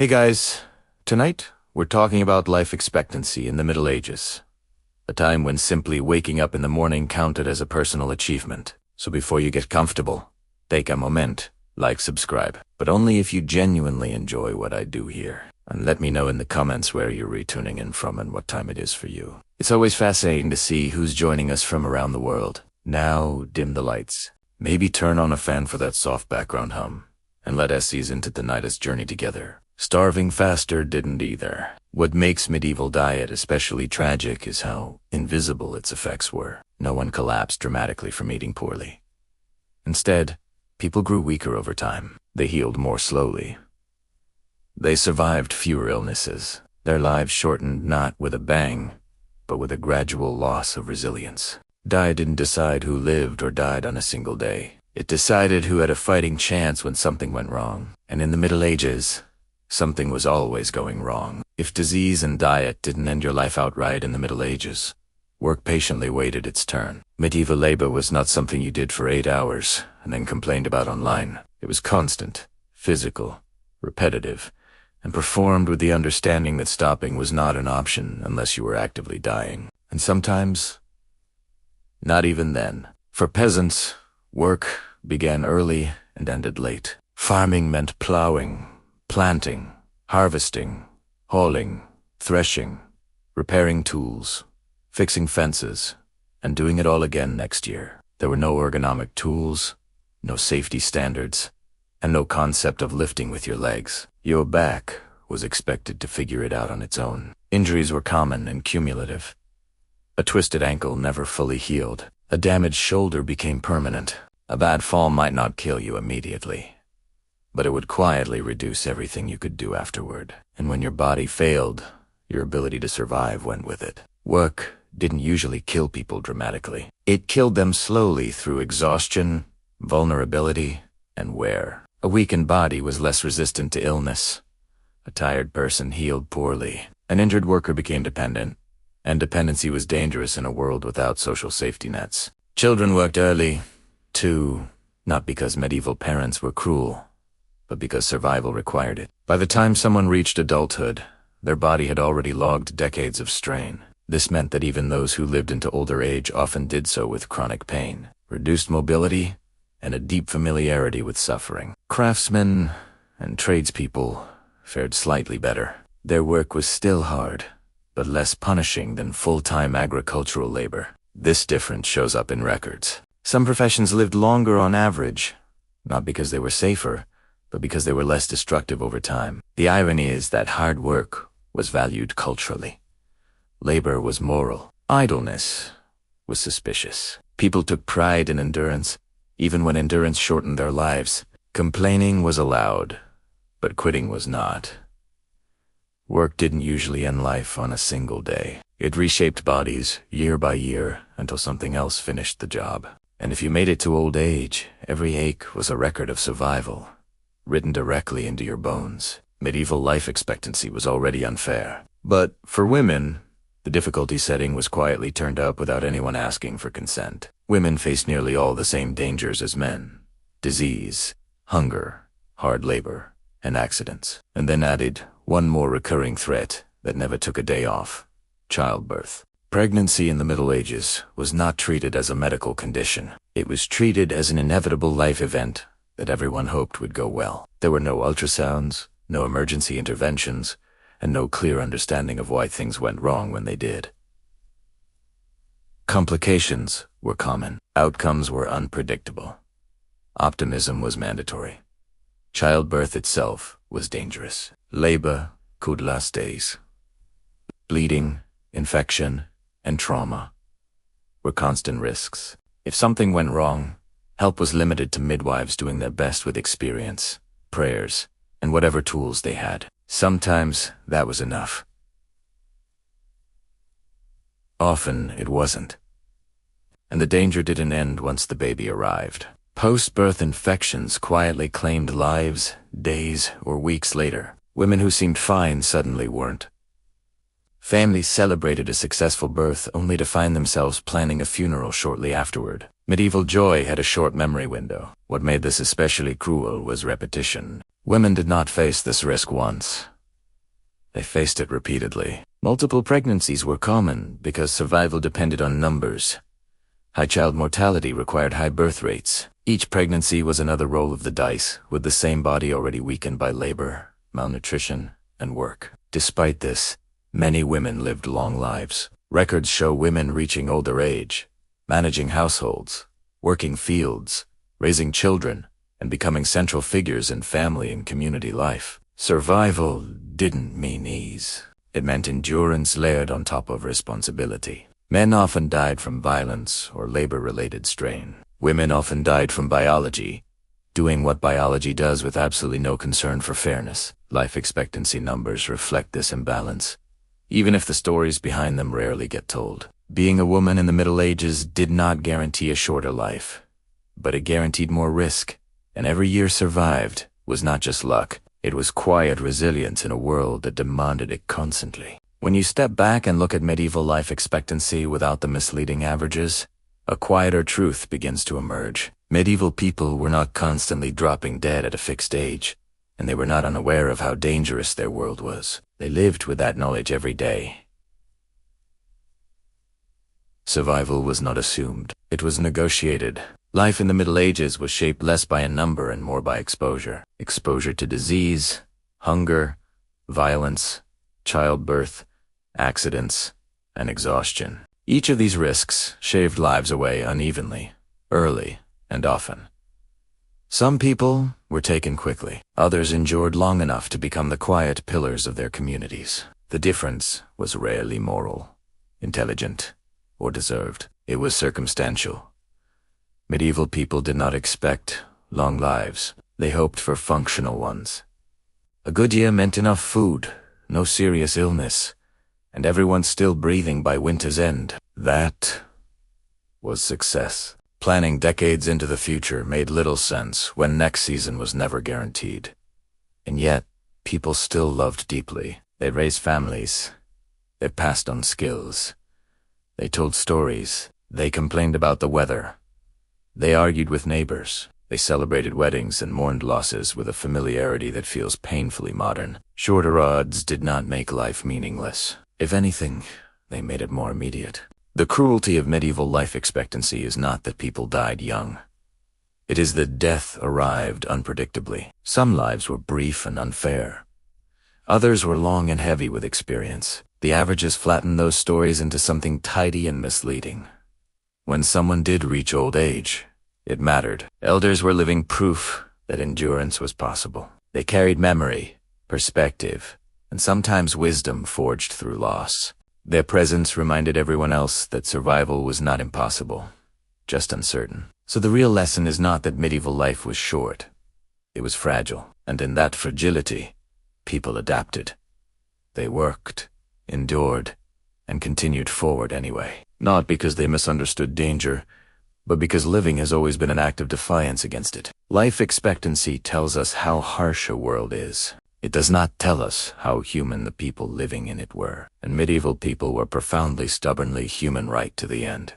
Hey guys, tonight we're talking about life expectancy in the Middle Ages, a time when simply waking up in the morning counted as a personal achievement. So before you get comfortable, take a moment, like, subscribe, but only if you genuinely enjoy what I do here. And let me know in the comments where you're retuning in from and what time it is for you. It's always fascinating to see who's joining us from around the world. Now dim the lights. Maybe turn on a fan for that soft background hum, and let us ease into the night's journey together. Starving faster didn't either. What makes medieval diet especially tragic is how invisible its effects were. No one collapsed dramatically from eating poorly. Instead, people grew weaker over time. They healed more slowly. They survived fewer illnesses. Their lives shortened not with a bang, but with a gradual loss of resilience. Diet didn't decide who lived or died on a single day. It decided who had a fighting chance when something went wrong. And in the Middle Ages, something was always going wrong. If disease and diet didn't end your life outright in the Middle Ages, work patiently waited its turn. Medieval labor was not something you did for 8 hours and then complained about online. It was constant, physical, repetitive, and performed with the understanding that stopping was not an option unless you were actively dying. And sometimes, not even then. For peasants, work began early and ended late. Farming meant plowing, planting, harvesting, hauling, threshing, repairing tools, fixing fences, and doing it all again next year. There were no ergonomic tools, no safety standards, and no concept of lifting with your legs. Your back was expected to figure it out on its own. Injuries were common and cumulative. A twisted ankle never fully healed. A damaged shoulder became permanent. A bad fall might not kill you immediately, but it would quietly reduce everything you could do afterward. And when your body failed, your ability to survive went with it. Work didn't usually kill people dramatically. It killed them slowly through exhaustion, vulnerability, and wear. A weakened body was less resistant to illness. A tired person healed poorly. An injured worker became dependent, and dependency was dangerous in a world without social safety nets. Children worked early, too, not because medieval parents were cruel, but because survival required it. By the time someone reached adulthood, their body had already logged decades of strain. This meant that even those who lived into older age often did so with chronic pain, reduced mobility, and a deep familiarity with suffering. Craftsmen and tradespeople fared slightly better. Their work was still hard, but less punishing than full-time agricultural labor. This difference shows up in records. Some professions lived longer on average, not because they were safer, but because they were less destructive over time. The irony is that hard work was valued culturally. Labor was moral. Idleness was suspicious. People took pride in endurance, even when endurance shortened their lives. Complaining was allowed, but quitting was not. Work didn't usually end life on a single day. It reshaped bodies year by year until something else finished the job. And if you made it to old age, every ache was a record of survival, written directly into your bones. Medieval life expectancy was already unfair. But for women, the difficulty setting was quietly turned up without anyone asking for consent. Women faced nearly all the same dangers as men: disease, hunger, hard labor, and accidents. And then added one more recurring threat that never took a day off: childbirth. Pregnancy in the Middle Ages was not treated as a medical condition. It was treated as an inevitable life event that everyone hoped would go well. There were no ultrasounds, no emergency interventions, and no clear understanding of why things went wrong when they did. Complications were common. Outcomes were unpredictable. Optimism was mandatory. Childbirth itself was dangerous. Labor could last days. Bleeding, infection, and trauma were constant risks. If something went wrong, help was limited to midwives doing their best with experience, prayers, and whatever tools they had. Sometimes that was enough. Often it wasn't. And the danger didn't end once the baby arrived. Post-birth infections quietly claimed lives days or weeks later. Women who seemed fine suddenly weren't. Families celebrated a successful birth only to find themselves planning a funeral shortly afterward. Medieval joy had a short memory window. What made this especially cruel was repetition. Women did not face this risk once. They faced it repeatedly. Multiple pregnancies were common because survival depended on numbers. High child mortality required high birth rates. Each pregnancy was another roll of the dice, with the same body already weakened by labor, malnutrition, and work. Despite this, many women lived long lives. Records show women reaching older age, managing households, working fields, raising children, and becoming central figures in family and community life. Survival didn't mean ease. It meant endurance layered on top of responsibility. Men often died from violence or labor-related strain. Women often died from biology, doing what biology does with absolutely no concern for fairness. Life expectancy numbers reflect this imbalance, even if the stories behind them rarely get told. Being a woman in the Middle Ages did not guarantee a shorter life, but it guaranteed more risk, and every year survived was not just luck. It was quiet resilience in a world that demanded it constantly. When you step back and look at medieval life expectancy without the misleading averages, a quieter truth begins to emerge. Medieval people were not constantly dropping dead at a fixed age, and they were not unaware of how dangerous their world was. They lived with that knowledge every day. Survival was not assumed. It was negotiated. Life in the Middle Ages was shaped less by a number and more by exposure. Exposure to disease, hunger, violence, childbirth, accidents, and exhaustion. Each of these risks shaved lives away unevenly, early, and often. Some people were taken quickly. Others endured long enough to become the quiet pillars of their communities. The difference was rarely moral, intelligent, or deserved. It was circumstantial. Medieval people did not expect long lives. They hoped for functional ones. A good year meant enough food, no serious illness, and everyone still breathing by winter's end. That was success. Planning decades into the future made little sense when next season was never guaranteed. And yet, people still loved deeply. They raised families. They passed on skills. They told stories. They complained about the weather. They argued with neighbors. They celebrated weddings and mourned losses with a familiarity that feels painfully modern. Shorter odds did not make life meaningless. If anything, they made it more immediate. The cruelty of medieval life expectancy is not that people died young. It is that death arrived unpredictably. Some lives were brief and unfair. Others were long and heavy with experience. The averages flattened those stories into something tidy and misleading. When someone did reach old age, it mattered. Elders were living proof that endurance was possible. They carried memory, perspective, and sometimes wisdom forged through loss. Their presence reminded everyone else that survival was not impossible, just uncertain. So the real lesson is not that medieval life was short. It was fragile, and in that fragility, people adapted. They worked, endured, and continued forward anyway. Not because they misunderstood danger, but because living has always been an act of defiance against it. Life expectancy tells us how harsh a world is. It does not tell us how human the people living in it were. And medieval people were profoundly, stubbornly human right to the end.